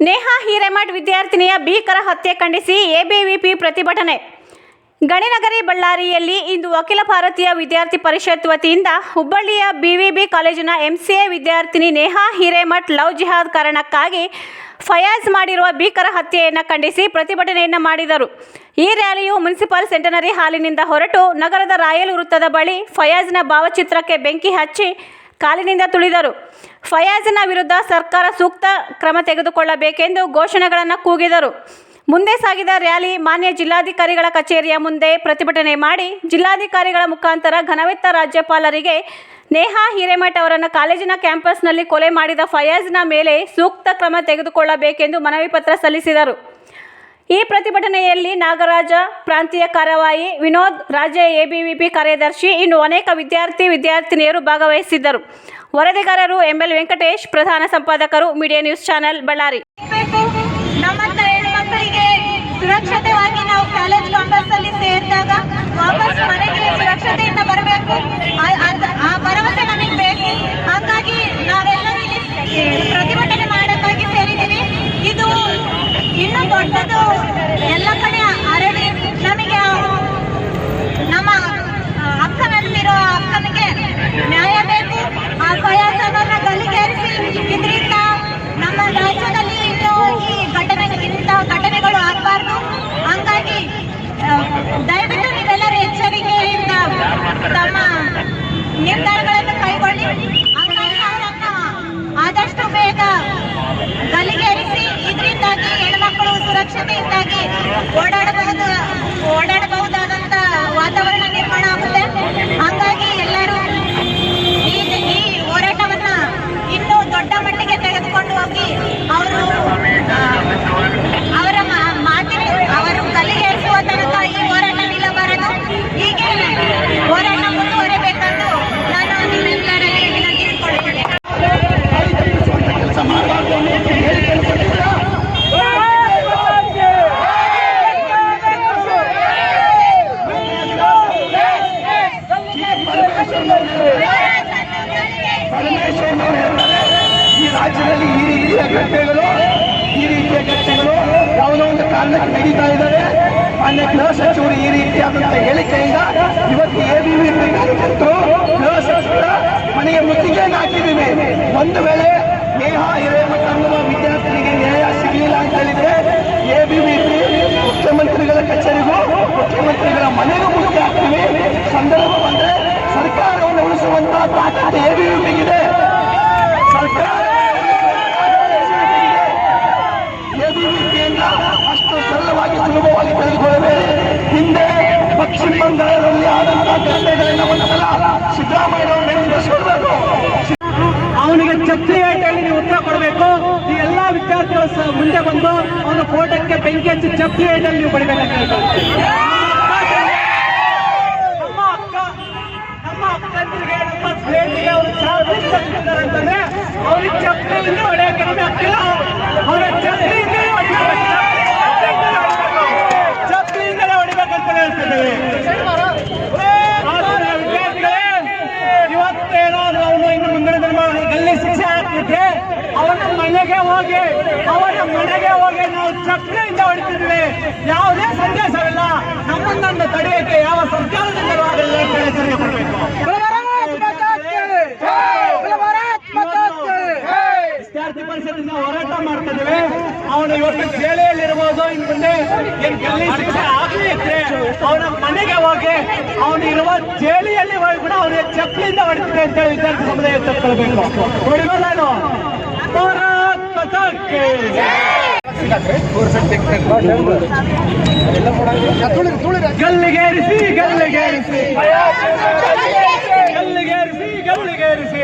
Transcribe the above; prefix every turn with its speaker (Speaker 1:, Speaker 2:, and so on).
Speaker 1: ನೇಹಾ ಹಿರೇಮಠ್ ವಿದ್ಯಾರ್ಥಿನಿಯ ಭೀಕರ ಹತ್ಯೆ ಖಂಡಿಸಿ ಎಬಿವಿಪಿ ಪ್ರತಿಭಟನೆ. ಗಣಿನಗರಿ ಬಳ್ಳಾರಿಯಲ್ಲಿ ಇಂದು ಅಖಿಲ ಭಾರತೀಯ ವಿದ್ಯಾರ್ಥಿ ಪರಿಷತ್ ವತಿಯಿಂದ ಹುಬ್ಬಳ್ಳಿಯ ಬಿವಿಬಿ ಕಾಲೇಜಿನ ಎಂಸಿಎ ವಿದ್ಯಾರ್ಥಿನಿ ನೇಹಾ ಹಿರೇಮಠ್ ಲವ್ ಜಿಹಾದ್ ಕಾರಣಕ್ಕಾಗಿ ಫಯಾಜ್ ಮಾಡಿರುವ ಭೀಕರ ಹತ್ಯೆಯನ್ನು ಖಂಡಿಸಿ ಪ್ರತಿಭಟನೆಯನ್ನು ಮಾಡಿದರು. ಈ ರ್ಯಾಲಿಯು ಮುನ್ಸಿಪಲ್ ಸೆಂಟನರಿ ಹಾಲಿನಿಂದ ಹೊರಟು ನಗರದ ರಾಯಲ್ ವೃತ್ತದ ಬಳಿ ಫಯಾಜ್ನ ಭಾವಚಿತ್ರಕ್ಕೆ ಬೆಂಕಿ ಹಚ್ಚಿ ಕಾಲಿನಿಂದ ತುಳಿದರು. ಫಯಾಜ್ನ ವಿರುದ್ಧ ಸರ್ಕಾರ ಸೂಕ್ತ ಕ್ರಮ ತೆಗೆದುಕೊಳ್ಳಬೇಕೆಂದು ಘೋಷಣೆಗಳನ್ನು ಕೂಗಿದರು. ಮುಂದೆ ಸಾಗಿದ ರ್ಯಾಲಿ ಮಾನ್ಯ ಜಿಲ್ಲಾಧಿಕಾರಿಗಳ ಕಚೇರಿಯ ಮುಂದೆ ಪ್ರತಿಭಟನೆ ಮಾಡಿ ಜಿಲ್ಲಾಧಿಕಾರಿಗಳ ಮುಖಾಂತರ ಘನವೆತ್ತ ರಾಜ್ಯಪಾಲರಿಗೆ ನೇಹಾ ಹಿರೇಮಠ್ ಅವರನ್ನು ಕಾಲೇಜಿನ ಕ್ಯಾಂಪಸ್ನಲ್ಲಿ ಕೊಲೆ ಮಾಡಿದ ಫಯಾಜ್ನ ಮೇಲೆ ಸೂಕ್ತ ಕ್ರಮ ತೆಗೆದುಕೊಳ್ಳಬೇಕೆಂದು ಮನವಿ ಪತ್ರ ಸಲ್ಲಿಸಿದರು. ಈ ಪ್ರತಿಭಟನೆಯಲ್ಲಿ ನಾಗರಾಜ ಪ್ರಾಂತೀಯ ಕಾರ್ಯವಾಹಿ, ವಿನೋದ್ ರಾಜ್ಯ ಎಬಿವಿಪಿ ಕಾರ್ಯದರ್ಶಿ, ಇನ್ನು ಅನೇಕ ವಿದ್ಯಾರ್ಥಿನಿಯರು ಭಾಗವಹಿಸಿದ್ದರು. ವರದಿಗಾರರು ಎಂಎಲ್ ವೆಂಕಟೇಶ್, ಪ್ರಧಾನ ಸಂಪಾದಕರು, ಮೀಡಿಯಾ ನ್ಯೂಸ್ ಚಾನೆಲ್, ಬಳ್ಳಾರಿ.
Speaker 2: ನಮ್ಮಂತ ಹೆಣ್ಮಕ್ಕಳಿಗೆ ಸುರಕ್ಷಿತವಾಗಿ ನಾವು ಕಾಲೇಜ್ ಕ್ಯಾಂಪಸ್ ಅಲ್ಲಿ ಸೇರಿದಾಗ ವಾಪಸ್ ಮನೆಗೆ ಸುರಕ್ಷತೆಯಿಂದ ಬರಬೇಕು. ಆ ಭರವಸೆ ನಮಗೆ ಬೇಕು. ಹಾಗಾಗಿ ನಾವೆಲ್ಲರೂ ಇಲ್ಲಿ ಪ್ರತಿಭಟನೆ ಮಾಡೋಕ್ಕಾಗಿ ಸೇರಿದ್ದೀವಿ. ಇದು ಇನ್ನೂ ದೊಡ್ಡದು ಎಲ್ಲ ಕಡೆ ಹರಡಿ ನಮಗೆ ನಮ್ಮ ಅಕ್ಕನಂತಿರೋ ಅಕ್ಕನಿಗೆ ನ್ಯಾಯ ಬೇಕು. ಆ ಫಯಾಜ್ ಅವರನ್ನ ಗಲ್ಲಿಗೇರಿಸಿ ಇದರಿಂದ ನಮ್ಮ ರಾಜ್ಯದಲ್ಲಿ ಇನ್ನೂ ಇಂಥ ಘಟನೆಗಳು ಆಗಬಾರ್ದು. ಹಂಗಾಗಿ ದಯವಿಟ್ಟು ನೀವೆಲ್ಲರೂ ಎಚ್ಚರಿಕೆಯಿಂದ ತಮ್ಮ ನಿರ್ಧಾರಗಳನ್ನು ಕೈಗೊಳ್ಳಿ. ಹಂಗಾಗಿ ಅವರನ್ನ ಆದಷ್ಟು ಬೇಗ ಗಲ್ಲಿಗೇರಿಸಿ ಇದರಿಂದಾಗಿ ಹೆಣ್ಮಕ್ಕಳು ಸುರಕ್ಷತೆಯಿಂದಾಗಿ ಓಡಾಡಬಹುದಾದಂಥ ವಾತಾವರಣ ನಿರ್ಮಾಣ ಆಗುತ್ತೆ. ಹಾಗಾಗಿ ಎಲ್ಲರೂ ಈ ಹೋರಾಟವನ್ನ ಇನ್ನೂ ದೊಡ್ಡ ಮಟ್ಟಿಗೆ ತೆಗೆದುಕೊಂಡು ಹೋಗಿ ಅವರು ಗಲ್ಲಿಗೇರಿಸುವ ತನಕ ಈ ಹೋರಾಟ ನಿಲ್ಲಬಾರದು. ಹೀಗೆ ಹೋರಾಟ ಮುಂದುವರಿಬೇಕೆಂದು ನಾನು ನಿಮ್ಮೆಲ್ಲರಲ್ಲಿ ವಿನಂತಿಸಿಕೊಳ್ಳುತ್ತೇನೆ.
Speaker 3: ಈ ರಾಜ್ಯದಲ್ಲಿ ಈ ರೀತಿಯ ಘಟನೆಗಳು ಯಾವುದೋ ಒಂದು ಕಾರಣಕ್ಕೆ ನಡೀತಾ ಇದ್ದಾರೆ. ಮಾನ್ಯ ಗೃಹ ಸಚಿವರು ಈ ರೀತಿಯಾದಂತಹ ಹೇಳಿಕೆಯಿಂದ ಇವತ್ತು ಎಬಿವಿಪಿ ಕಾರ್ಯಕರ್ತರು ಗೃಹ ಸಚಿವರ ಮನೆಗೆ ಮುತ್ತಿಗೆಯನ್ನು ಹಾಕಿದ್ದೀವಿ. ಒಂದು ವೇಳೆ ನೇಹಾ ಹಿರೇಮಠ್ ಅನ್ನುವ ವಿದ್ಯಾರ್ಥಿನಿಗೆ ನ್ಯಾಯ ಸಿಗಲಿಲ್ಲ ಅಂತ ಹೇಳಿದ್ರೆ ಎಬಿವಿಪಿ ಮುಖ್ಯಮಂತ್ರಿಗಳ ಕಚೇರಿಗೂ ಮುಖ್ಯಮಂತ್ರಿಗಳ ಮನೆಗೂ ಮುತ್ತಿಗೆ ಹಾಕ್ತೀವಿ. ಸಂದರ್ಭ ಬಂದ್ರೆ ಸರ್ಕಾರವನ್ನು ಉಳಿಸುವಂತಹ ತಾಕತ್ತು ಎಬಿವಿಪಿಗಿದೆ. ಸರ್ಕಾರ ಎಬಿವಿಪಿಯನ್ನ ಅಷ್ಟು ಸರಳವಾಗಿ ಸುಲಭವಾಗಿ ತೆಗೆದುಕೊಳ್ಳಬೇಡಿ. ಹಿಂದೆ ಪಶ್ಚಿಮ ಬಂಗಾಳದಲ್ಲಿ ಆದಂತಹ ಘಟನೆಗಳನ್ನ ಒಂದ್ಸಲ ಸಿದ್ದರಾಮಯ್ಯ ನೆನಪಿಸಬೇಕು. ಅವನಿಗೆ ಛತ್ರಿ ಹೇಳಿ ನೀವು ಉತ್ತರ ಕೊಡಬೇಕು. ಈ ಎಲ್ಲಾ ವಿದ್ಯಾರ್ಥಿಗಳು ಮುಂದೆ ಬಂದು ಅವನ ಫೋಟೋಕ್ಕೆ ಬೆಂಕಿ ಹಚ್ಚಿ ಛತ್ರಿ ಹೇಳಿ ನೀವು ಬಡಿಬೇಕಂತ ಹೇಳ್ತಾರೆ. ನಮ್ಮ ಅಕ್ಕಂದಿರಿಗೆ ನಮ್ಮ ಸ್ನೇಹಿತರಿಗೆ ಅವರು ಅಂತಂದ್ರೆ ಅವ್ರಿಗೆ ಛತ್ರಿಯಿಂದ ಹೊಡೆಯಕ್ಕೆ ನಮಗೆ ಆಗ್ತಿಲ್ಲ. ಅವರ ಛತ್ರಿಯಿಂದಲೇ ಹೊಡಿಬೇಕಂತ ಹೇಳ್ತಿದ್ದೇವೆ. ವಿದ್ಯಾರ್ಥಿಗಳೇ, ಇವತ್ತೇನೋ ಅವನು ಇನ್ನು ಮುಂದಿನ ದಿನಗಳಲ್ಲಿ ಶಿಕ್ಷೆ ಹಾಕ್ತಿದ್ರೆ ಅವನ ಮನೆಗೆ ಹೋಗಿ ನಾವು ಛತ್ರಿಯಿಂದ ಹೊಡಿತಿದ್ವಿ. ಯಾವುದೇ ಸಂದೇಶವಿಲ್ಲ. ನಮ್ಮನ್ನು ತಡೆಯಕ್ಕೆ ಯಾವ ಸರ್ಕಾರದಿಂದ ಆಗಲ್ಲ ಅಂತ ಎಚ್ಚರಿಕೆ ಕೊಡಬೇಕು. ವಿದ್ಯಾರ್ಥಿ ಪರಿಷತ್ತಿನ ಹೋರಾಟ ಮಾಡ್ತಿದ್ದೇವೆ. ಅವನು ಇವತ್ತು ಜೈಲೆಯಲ್ಲಿರ್ಬೋದು. ಇನ್ನು ಮುಂದೆ ಎಲ್ಲಿ ಶಿಕ್ಷೆ ಆಗಲಿ ಇದ್ರೆ ಅವನ ಮನೆಗೆ ಹೋಗಿ ಅವನು ಇರುವ ಜೈಲಿಯಲ್ಲಿ ಹೋಗಿ ಕೂಡ ಅವನಿಗೆ ಚಪ್ಪಲಿಯಿಂದ ಹೊಡಿತಿದೆ ಅಂತ ಹೇಳಿ ವಿದ್ಯಾರ್ಥಿ ಸಮುದಾಯ ಎಚ್ಚೆತ್ತುಕೊಳ್ಬೇಕು. ಹೊಡಿಬೋದೇನು? ಗಲ್ಲಿಗೇರಿಸಿ ಗಲ್ಲಿಗೇರಿಸಿ ಗಲ್ಲಿಗೇರಿಸಿ ಗಲ್ಲಿಗೇರಿಸಿ